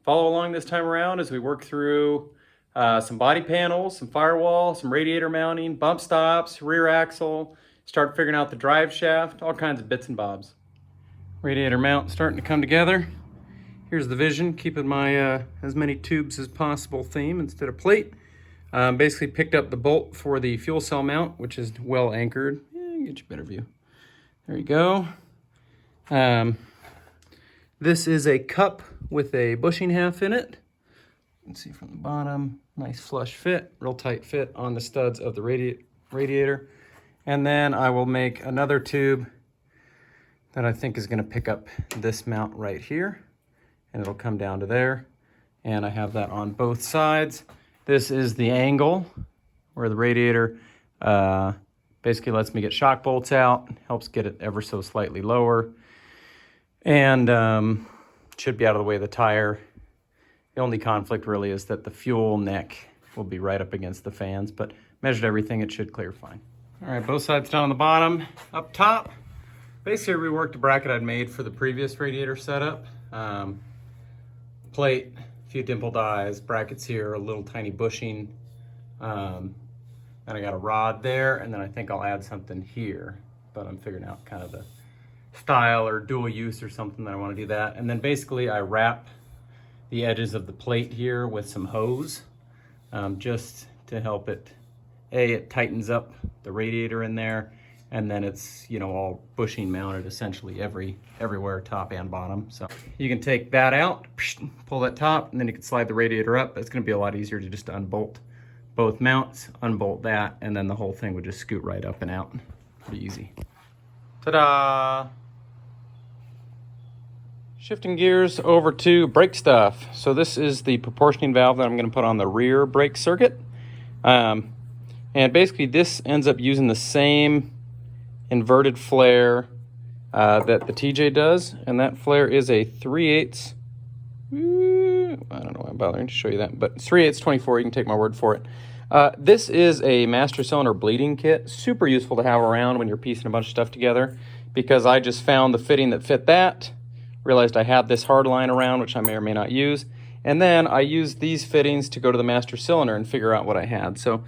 follow along this time around as we work through some body panels, some firewall, some radiator mounting, bump stops, rear axle, start figuring out the drive shaft, all kinds of bits and bobs. Radiator mount starting to come together. Here's the vision, keeping my as many tubes as possible theme instead of plate. Basically picked up the bolt for the fuel cell mount, which is well anchored. Get you a better view. There you go. This is a cup with a bushing half in it. You can see from the bottom, nice flush fit, real tight fit on the studs of the radiator. And then I will make another tube that I think is going to pick up this mount right here, and it'll come down to there. And I have that on both sides. This is the angle where the radiator basically lets me get shock bolts out, helps get it ever so slightly lower, and should be out of the way of the tire. The only conflict really is that the fuel neck will be right up against the fans, but measured everything, it should clear fine. All right, both sides down on the bottom. Up top, basically reworked a bracket I'd made for the previous radiator setup. Plate, a few dimpled eyes, brackets here, a little tiny bushing. And I got a rod there, and then I think I'll add something here, but I'm figuring out kind of the style or dual use or something that I want to do that. And then basically I wrap the edges of the plate here with some hose, just to help it, it tightens up the radiator in there, and then it's, you know, all bushing mounted essentially everywhere, top and bottom. So you can take that out, pull that top, and then you can slide the radiator up. It's going to be a lot easier to just unbolt both mounts, unbolt that, and then the whole thing would just scoot right up and out. Pretty easy. Ta-da! Shifting gears over to brake stuff. So this is the proportioning valve that I'm going to put on the rear brake circuit. And basically this ends up using the same inverted flare that the TJ does. And that flare is a 3/8. I don't know why I'm bothering to show you that, but 3/8 24, you can take my word for it. This is a master cylinder bleeding kit. Super useful to have around when you're piecing a bunch of stuff together, because I just found the fitting that fit that. Realized I had this hard line around, which I may or may not use. And then I used these fittings to go to the master cylinder and figure out what I had. So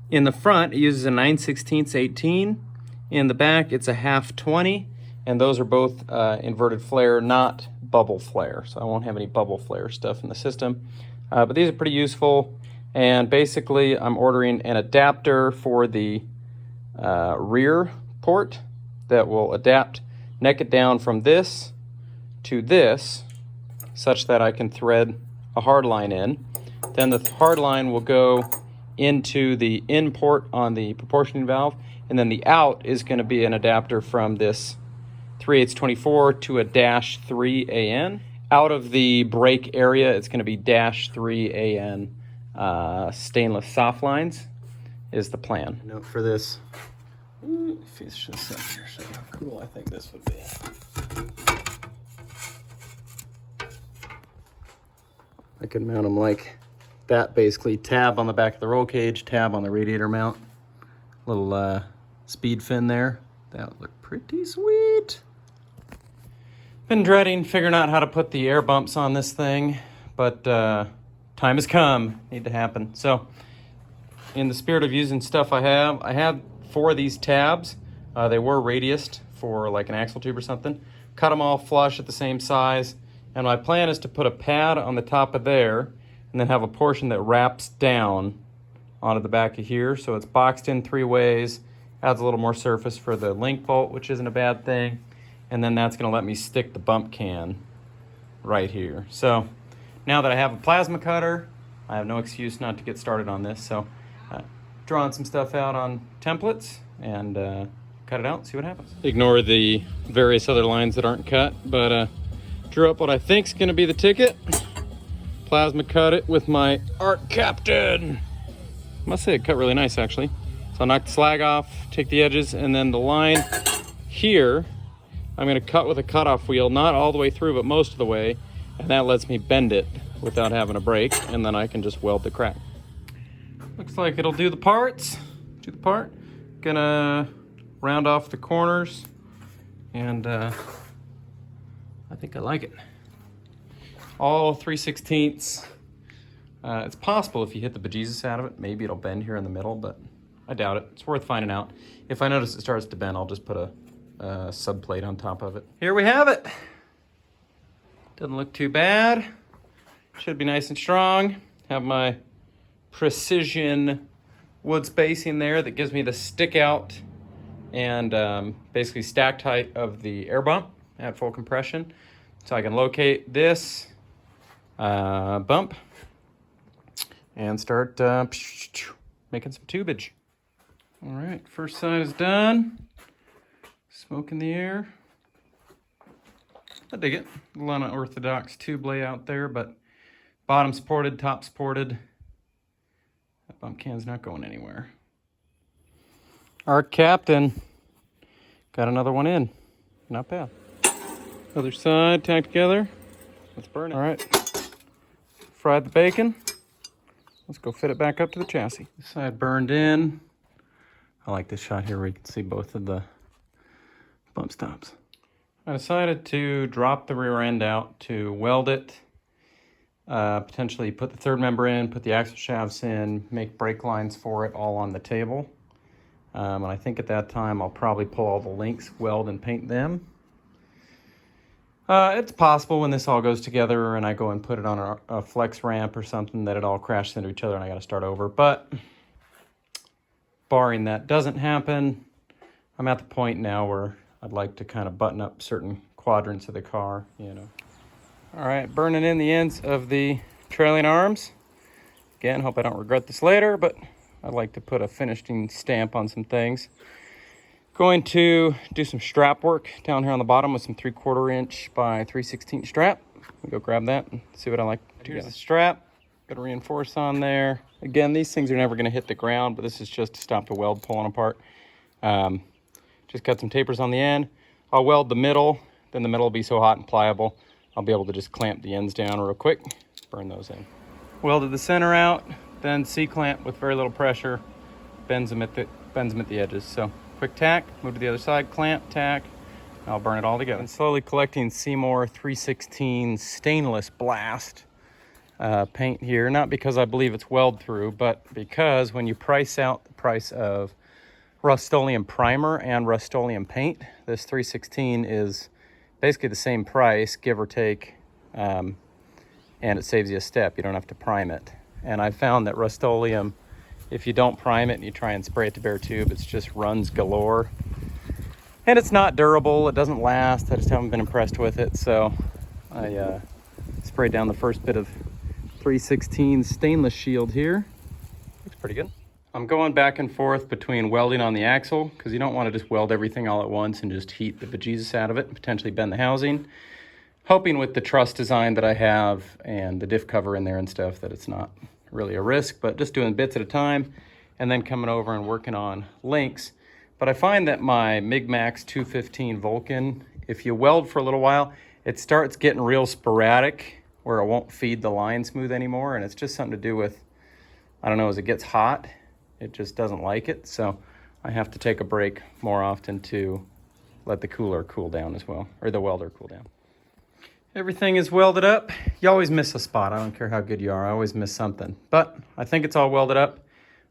in the front, it uses a 9/16 18. In the back, it's a 1/2 20. And those are both inverted flare, not bubble flare. So I won't have any bubble flare stuff in the system. But these are pretty useful. And basically, I'm ordering an adapter for the rear port that will neck it down from this to this, such that I can thread a hard line in. Then the hard line will go into the in port on the proportioning valve, and then the out is going to be an adapter from this 3/8 24 to a -3 AN. Out of the brake area, it's going to be -3 AN stainless soft lines is the plan. Note for this, finish this up here, show how cool I think this would be. I could mount them like that, basically. Tab on the back of the roll cage, tab on the radiator mount. Little speed fin there. That would look pretty sweet. Been dreading figuring out how to put the air bumps on this thing, but time has come. Need to happen. So in the spirit of using stuff I have 4 of these tabs. They were radiused for like an axle tube or something. Cut them all flush at the same size. And my plan is to put a pad on the top of there and then have a portion that wraps down onto the back of here. So it's boxed in 3 ways, adds a little more surface for the link bolt, which isn't a bad thing. And then that's going to let me stick the bump can right here. So now that I have a plasma cutter, I have no excuse not to get started on this. So drawing some stuff out on templates and cut it out and see what happens. Ignore the various other lines that aren't cut, but drew up what I think is going to be the ticket. Plasma cut it with my Art Captain. I must say it cut really nice, actually. So I'll knock the slag off, take the edges, and then the line here, I'm going to cut with a cutoff wheel, not all the way through, but most of the way, and that lets me bend it without having a break, and then I can just weld the crack. Looks like it'll do the parts. Do the part. Gonna round off the corners, and I think I like it. all 3/16. It's possible if you hit the bejesus out of it, maybe it'll bend here in the middle, but I doubt it. It's worth finding out. If I notice it starts to bend, I'll just put a subplate on top of it. Here we have it. Doesn't look too bad. Should be nice and strong. Have my precision wood spacing there that gives me the stick out and basically stacked height of the air bump at full compression. So I can locate this bump and start making some tubage. All right, first side is done. Smoke in the air. I dig it. A lot of unorthodox tube layout there, but bottom supported, top supported. That bump can's not going anywhere. Our captain got another one in. Not bad. Other side tacked together. Let's burn it. All right. Fried the bacon. Let's go fit it back up to the chassis. This side burned in. I like this shot here where you can see both of the bump stops. I decided to drop the rear end out to weld it, potentially put the third member in, put the axle shafts in, make brake lines for it all on the table. And I think at that time I'll probably pull all the links, weld and paint them. It's possible when this all goes together and I go and put it on a flex ramp or something that it all crashes into each other and I got to start over. But barring that doesn't happen, I'm at the point now where I'd like to kind of button up certain quadrants of the car, you know. All right, burning in the ends of the trailing arms. Again, hope I don't regret this later, but I'd like to put a finishing stamp on some things. Going to do some strap work down here on the bottom with some 3/4 inch by 3/16 strap. We'll go grab that and see what I like to get. Here's the strap. Got to reinforce on there. Again, these things are never going to hit the ground, but this is just to stop the weld pulling apart. Just cut some tapers on the end. I'll weld the middle, then the middle will be so hot and pliable, I'll be able to just clamp the ends down real quick, burn those in. Welded the center out, then C-clamp with very little pressure, bends them at the edges. So quick tack, move to the other side, clamp, tack, and I'll burn it all together. And slowly collecting Seymour 316 stainless blast paint here, not because I believe it's weld through, but because when you price out the price of Rust-Oleum primer and Rust-Oleum paint, this 316 is basically the same price, give or take, and it saves you a step. You don't have to prime it. And I found that Rust-Oleum, if you don't prime it and you try and spray it to bare tube, it just runs galore. And it's not durable, it doesn't last, I just haven't been impressed with it, so I sprayed down the first bit of 316 stainless shield here. Looks pretty good. I'm going back and forth between welding on the axle, because you don't want to just weld everything all at once and just heat the bejesus out of it and potentially bend the housing. Hoping with the truss design that I have and the diff cover in there and stuff that it's not really a risk, but just doing bits at a time and then coming over and working on links. But I find that my MigMax 215 Vulcan, if you weld for a little while, it starts getting real sporadic where it won't feed the line smooth anymore, and it's just something to do with, I don't know, as it gets hot, it just doesn't like it, so I have to take a break more often to let the cooler cool down as well, or the welder cool down. Everything is welded up. You always miss a spot. I don't care how good you are. I always miss something. But I think it's all welded up.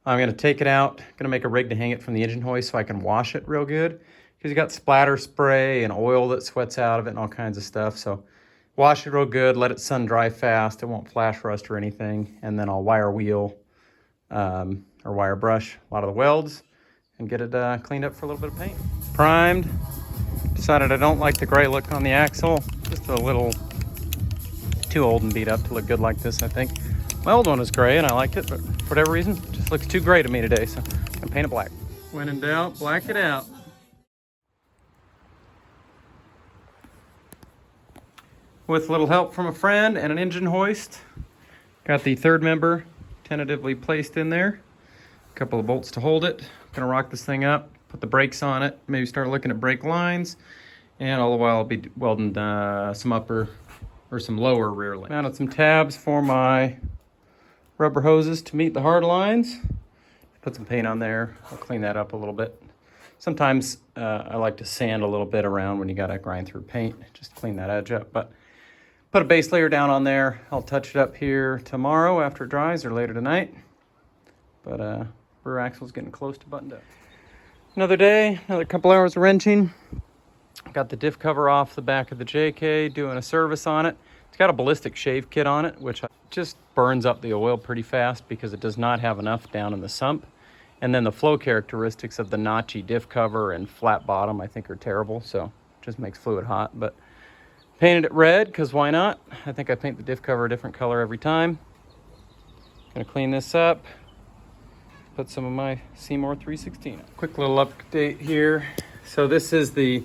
I'm going to take it out. I'm going to make a rig to hang it from the engine hoist so I can wash it real good, because you got splatter spray and oil that sweats out of it and all kinds of stuff. So wash it real good. Let it sun dry fast. It won't flash rust or anything. And then I'll wire wheel or wire brush a lot of the welds and get it cleaned up for a little bit of paint. Primed. Decided I don't like the gray look on the axle. Just a little too old and beat up to look good like this, I think. My old one was gray and I liked it, but for whatever reason, it just looks too gray to me today, so I'm gonna paint it black. When in doubt, black it out. With a little help from a friend and an engine hoist, got the third member tentatively placed in there. A couple of bolts to hold it. Gonna rock this thing up, put the brakes on it, maybe start looking at brake lines, and all the while I'll be welding some upper or some lower rear link. Mounted some tabs for my rubber hoses to meet the hard lines. Put some paint on there. I'll clean that up a little bit. Sometimes I like to sand a little bit around when you gotta grind through paint, just clean that edge up. But Put a base layer down on there. I'll touch it up here tomorrow after it dries or later tonight. But rear axle's getting close to buttoned up. Another day, another couple hours of wrenching. Got the diff cover off the back of the JK, doing a service on it. It's got a ballistic shave kit on it, which just burns up the oil pretty fast because it does not have enough down in the sump. And then the flow characteristics of the notchy diff cover and flat bottom I think are terrible, so it just makes fluid hot. But painted it red, because why not? I think I paint the diff cover a different color every time. Gonna clean this up. Put some of my Seymour 316. Quick little update here. So this is the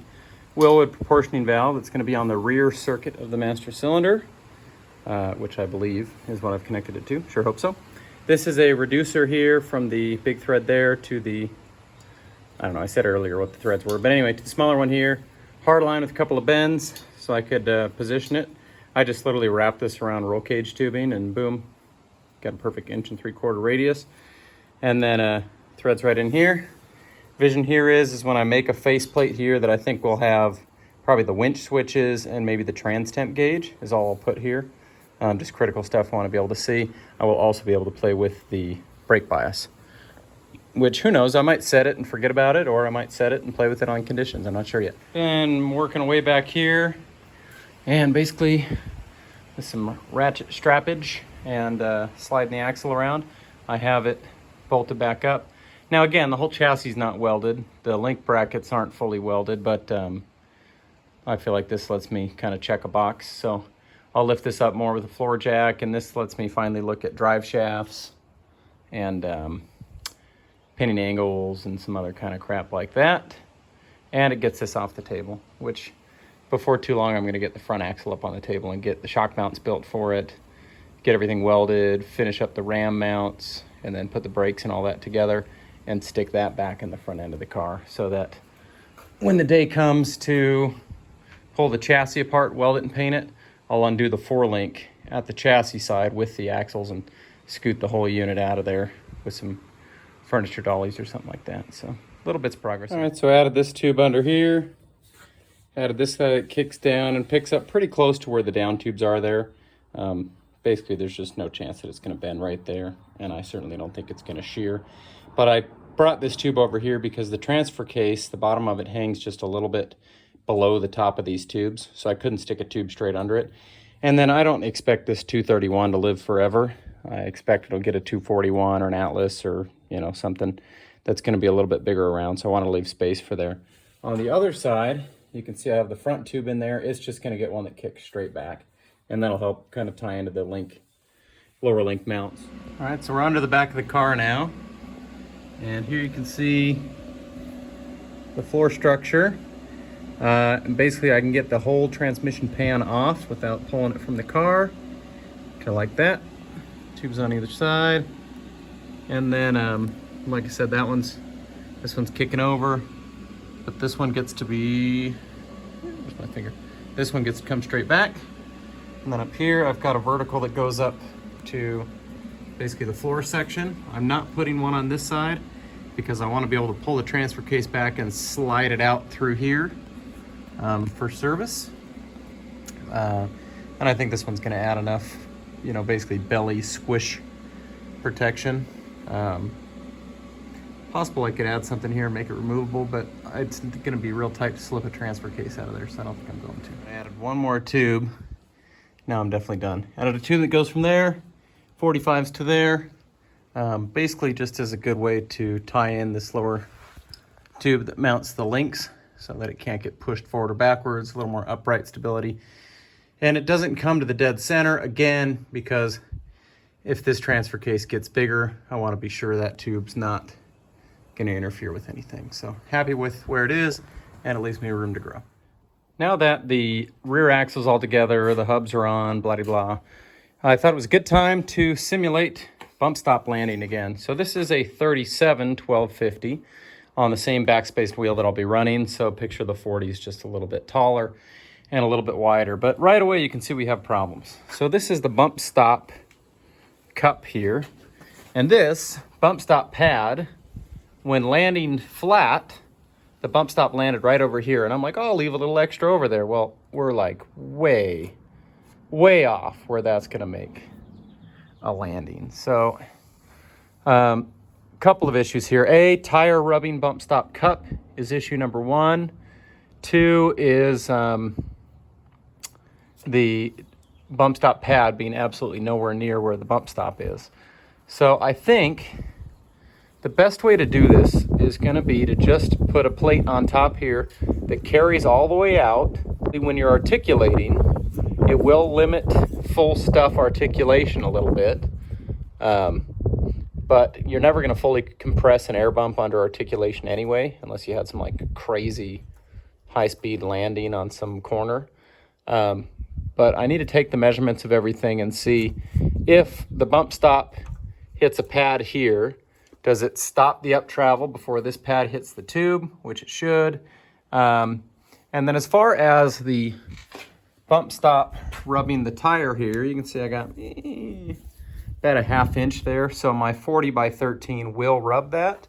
Wilwood proportioning valve that's going to be on the rear circuit of the master cylinder, which I believe is what I've connected it to. Sure hope so. This is a reducer here from the big thread there to the, I don't know, I said earlier what the threads were, but anyway, to the smaller one here. Hard line with a couple of bends so I could position it. I just literally wrapped this around roll cage tubing and boom, got a perfect 1 3/4 radius. And then threads right in here. Vision here is when I make a faceplate here that I think will have probably the winch switches and maybe the trans temp gauge is all I'll put here. Just critical stuff I want to be able to see. I will also be able to play with the brake bias, which who knows, I might set it and forget about it, or I might set it and play with it on conditions. I'm not sure yet. And working way back here, and basically with some ratchet strappage and sliding the axle around, I have it bolted back up. Now again, the whole chassis is not welded. The link brackets aren't fully welded, but I feel like this lets me kind of check a box. So I'll lift this up more with a floor jack, and this lets me finally look at drive shafts and pinning angles and some other kind of crap like that. And it gets this off the table, which before too long I'm going to get the front axle up on the table and get the shock mounts built for it, get everything welded, finish up the ram mounts, and then put the brakes and all that together and stick that back in the front end of the car so that when the day comes to pull the chassis apart, weld it and paint it, I'll undo the 4-link at the chassis side with the axles and scoot the whole unit out of there with some furniture dollies or something like that. So little bits of progress. All right, so I added this tube under here. Added this side that kicks down and picks up pretty close to where the down tubes are there. Basically, there's just no chance that it's going to bend right there, and I certainly don't think it's going to shear. But I brought this tube over here because the transfer case, the bottom of it hangs just a little bit below the top of these tubes, so I couldn't stick a tube straight under it. And then I don't expect this 231 to live forever. I expect it'll get a 241 or an Atlas or, you know, something that's going to be a little bit bigger around, so I want to leave space for there. On the other side, you can see I have the front tube in there. It's just going to get one that kicks straight back, and that'll help kind of tie into the link, lower link mounts. All right, so we're under the back of the car now. And here you can see the floor structure. And basically I can get the whole transmission pan off without pulling it from the car. Kind of like that. Tubes on either side. And then, like I said, this one's kicking over. But this one gets to be, where's my finger? This one gets to come straight back. And then up here, I've got a vertical that goes up to basically the floor section. I'm not putting one on this side because I want to be able to pull the transfer case back and slide it out through here for service. And I think this one's going to add enough, you know, basically belly squish protection. Possible I could add something here and make it removable, but it's going to be real tight to slip a transfer case out of there, so I don't think I'm going to. I added one more tube. Now I'm definitely done. Added a tube that goes from there, 45s to there, basically just as a good way to tie in this lower tube that mounts the links so that it can't get pushed forward or backwards, a little more upright stability. And it doesn't come to the dead center, again, because if this transfer case gets bigger, I want to be sure that tube's not going to interfere with anything. So happy with where it is, and it leaves me room to grow. Now that the rear axle's all together, the hubs are on, blah, blah, blah, I thought it was a good time to simulate bump stop landing again. So this is a 37 1250 on the same backspaced wheel that I'll be running. So picture the 40 is just a little bit taller and a little bit wider. But right away you can see we have problems. So this is the bump stop cup here. And this bump stop pad, when landing flat, the bump stop landed right over here. And I'm like, oh, I'll leave a little extra over there. Well, we're like way way off where that's going to make a landing. So couple of issues here. A, tire rubbing bump stop cup is issue number 1. 2 is the bump stop pad being absolutely nowhere near where the bump stop is. So I think the best way to do this is going to be to just put a plate on top here that carries all the way out. When you're articulating, it will limit full stuff articulation a little bit. But you're never going to fully compress an air bump under articulation anyway, unless you had some like crazy high-speed landing on some corner. But I need to take the measurements of everything and see if the bump stop hits a pad here, does it stop the up travel before this pad hits the tube, which it should. And then as far as the bump stop rubbing the tire here, you can see I got about a 1/2 inch there. So my 40 by 13 will rub that,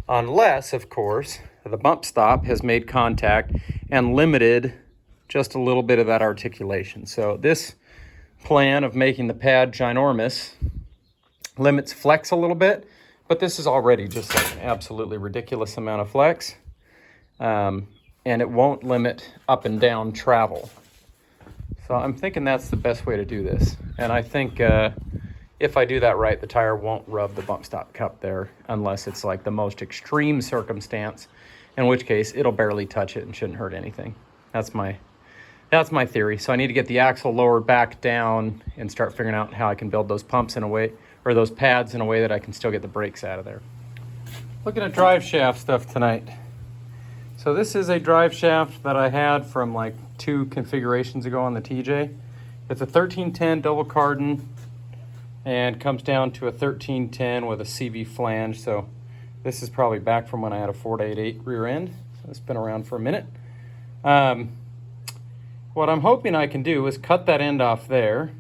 unless, of course, the bump stop has made contact and limited just a little bit of that articulation. So this plan of making the pad ginormous limits flex a little bit, but this is already just like an absolutely ridiculous amount of flex. And it won't limit up and down travel. So I'm thinking that's the best way to do this. And I think if I do that right, the tire won't rub the bump stop cup there unless it's like the most extreme circumstance, in which case it'll barely touch it and shouldn't hurt anything. That's my theory. So I need to get the axle lowered back down and start figuring out how I can build those pumps in a way, or those pads in a way that I can still get the brakes out of there. Looking at drive shaft stuff tonight. So this is a drive shaft that I had from like 2 configurations ago on the TJ. It's a 1310 double cardan and comes down to a 1310 with a CV flange. So this is probably back from when I had a 488 rear end. So it's been around for a minute. What I'm hoping I can do is cut that end off there,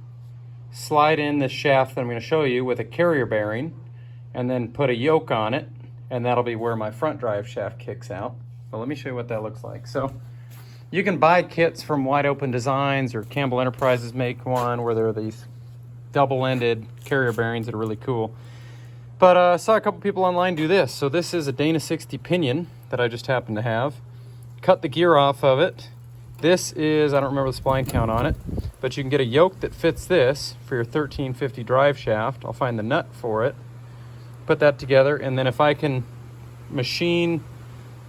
slide in this shaft that I'm going to show you with a carrier bearing, and then put a yoke on it, and that'll be where my front drive shaft kicks out. But let me show you what that looks like. So you can buy kits from Wide Open Designs, or Campbell Enterprises make one where there are these double-ended carrier bearings that are really cool. But I saw a couple people online do this. So this is a Dana 60 pinion that I just happen to have. Cut the gear off of it. This is, I don't remember the spline count on it, but you can get a yoke that fits this for your 1350 drive shaft. I'll find the nut for it, put that together, and then if I can machine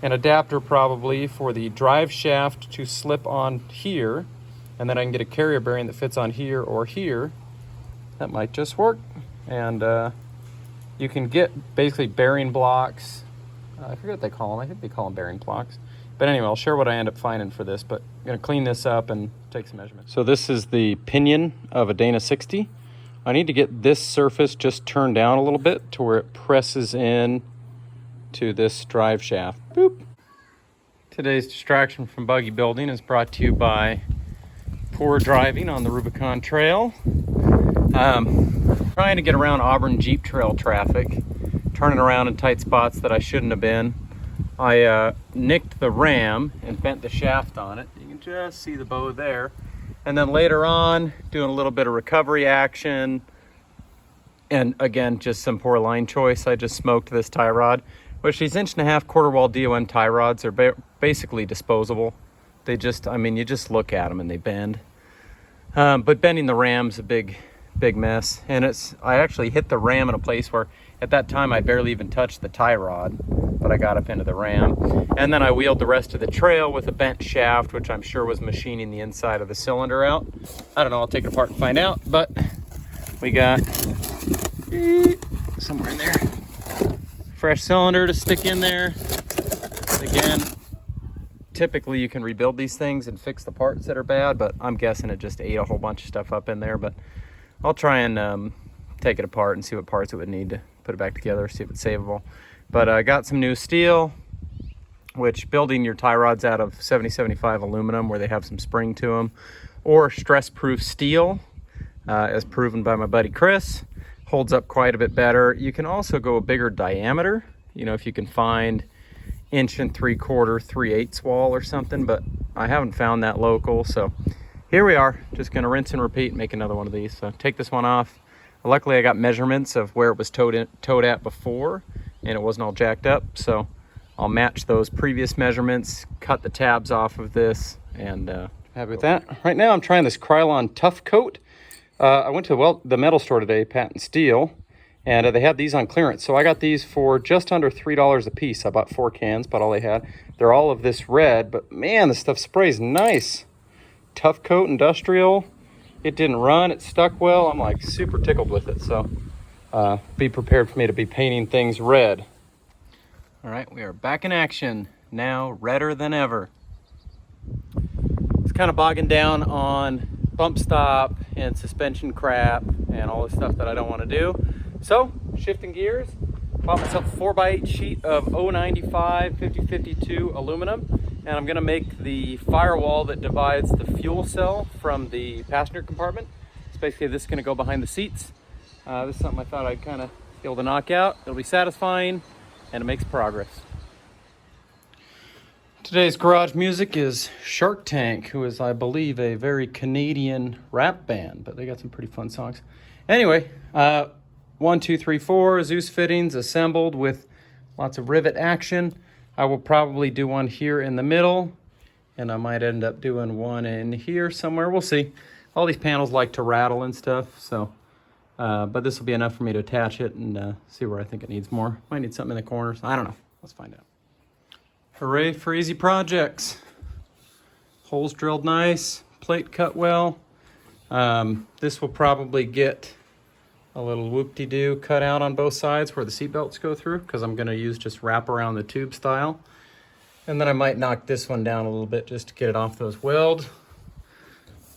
an adapter probably for the drive shaft to slip on here, and then I can get a carrier bearing that fits on here or here, that might just work. And you can get basically bearing blocks. I forget what they call them. I think they call them bearing blocks. But anyway, I'll share what I end up finding for this, but I'm going to clean this up and take some measurements. So this is the pinion of a Dana 60. I need to get this surface just turned down a little bit to where it presses in to this drive shaft. Boop. Today's distraction from buggy building is brought to you by poor driving on the Rubicon Trail. Trying to get around Auburn Jeep Trail traffic, turning around in tight spots that I shouldn't have been. I nicked the ram and bent the shaft on it. You can just see the bow there. And then later on, doing a little bit of recovery action. And again, just some poor line choice. I just smoked this tie rod, which these 1.5" quarter wall DON tie rods are basically disposable. They just, I mean, you just look at them and they bend. But bending the ram's a big mess. And I actually hit the ram in a place where at that time I barely even touched the tie rod, but I got up into the ram. And then I wheeled the rest of the trail with a bent shaft, which I'm sure was machining the inside of the cylinder out. I don't know, I'll take it apart and find out, but we got somewhere in there fresh cylinder to stick in there. Again, typically you can rebuild these things and fix the parts that are bad, but I'm guessing it just ate a whole bunch of stuff up in there. But I'll try and take it apart and see what parts it would need to put it back together, see if it's savable. But I got some new steel, which building your tie rods out of 7075 aluminum where they have some spring to them, or stress-proof steel, as proven by my buddy Chris, holds up quite a bit better. You can also go a bigger diameter, you know, if you can find 1 3/4, 3/8 wall or something, but I haven't found that local. So here we are, just gonna rinse and repeat and make another one of these. So take this one off. Luckily I got measurements of where it was towed at before, and it wasn't all jacked up. So I'll match those previous measurements, cut the tabs off of this, and happy with that. Right now I'm trying this Krylon Tough Coat. I went to the metal store today, Patent Steel, and they had these on clearance. So I got these for just under $3 a piece. I bought 4 cans, but all they had. They're all of this red, but man, this stuff sprays nice. Tough Coat Industrial. It didn't run, it stuck well. I'm like super tickled with it. So be prepared for me to be painting things red. All right, we are back in action. Now redder than ever. It's kind of bogging down on bump stop and suspension crap and all the stuff that I don't want to do. So shifting gears, bought myself a 4x8 sheet of 095 5052 aluminum. And I'm gonna make the firewall that divides the fuel cell from the passenger compartment. So basically this is gonna go behind the seats. This is something I thought I'd kind of be able to knock out. It'll be satisfying and it makes progress. Today's garage music is Shark Tank, who is, I believe, a very Canadian rap band, but they got some pretty fun songs. Anyway, 1, 2, 3, 4 Zeus fittings assembled with lots of rivet action. I will probably do one here in the middle, and I might end up doing one in here somewhere. We'll see. All these panels like to rattle and stuff, so but this will be enough for me to attach it and see where I think it needs more. Might need something in the corners. I don't know. Let's find out. Hooray for easy projects. Holes drilled nice, plate cut well. This will probably get a little whoop-de-doo cut out on both sides where the seat belts go through, because I'm going to use just wrap around the tube style. And then I might knock this one down a little bit just to get it off those welds.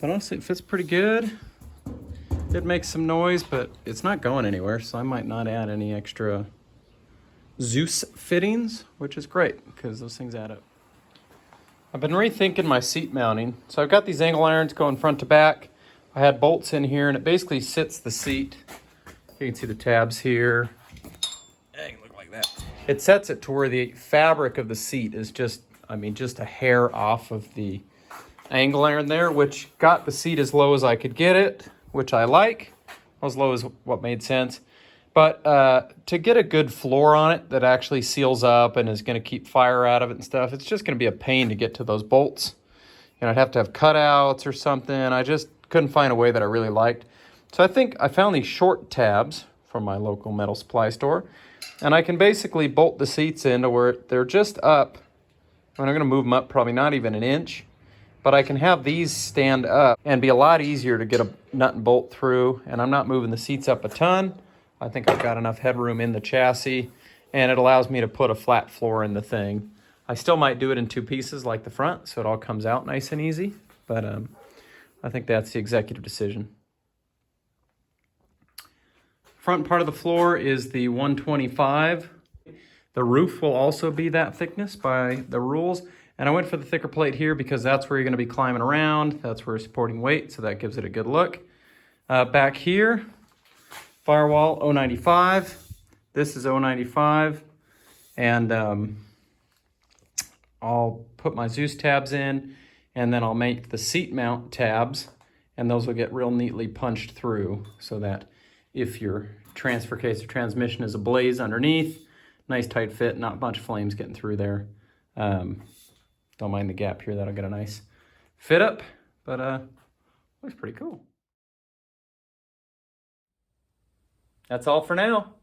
But honestly, it fits pretty good. It makes some noise, but it's not going anywhere, so I might not add any extra Zeus fittings, which is great because those things add up. I've been rethinking my seat mounting. So I've got these angle irons going front to back. I had bolts in here, and it basically sits the seat. You can see the tabs here. Dang, look like that. It sets it to where the fabric of the seat is just, I mean, just a hair off of the angle iron there, which got the seat as low as I could get it, which I like. As low as what made sense. But to get a good floor on it that actually seals up and is going to keep fire out of it and stuff, it's just going to be a pain to get to those bolts. You know, I'd have to have cutouts or something. I just couldn't find a way that I really liked. So I think I found these short tabs from my local metal supply store, and I can basically bolt the seats into where they're just up. And I'm going to move them up probably not even an inch, but I can have these stand up and be a lot easier to get a nut and bolt through, and I'm not moving the seats up a ton. I think I've got enough headroom in the chassis, and it allows me to put a flat floor in the thing. I still might do it in 2 pieces like the front, so it all comes out nice and easy, but I think that's the executive decision. Front part of the floor is the 125. The roof will also be that thickness by the rules. And I went for the thicker plate here because that's where you're going to be climbing around. That's where you're supporting weight, so that gives it a good look. Back here, firewall 095. This is 095. And I'll put my Zeus tabs in, and then I'll make the seat mount tabs, and those will get real neatly punched through so that if your transfer case or transmission is ablaze underneath, nice tight fit, not a bunch of flames getting through there. Don't mind the gap here, that'll get a nice fit up, but looks pretty cool. That's all for now.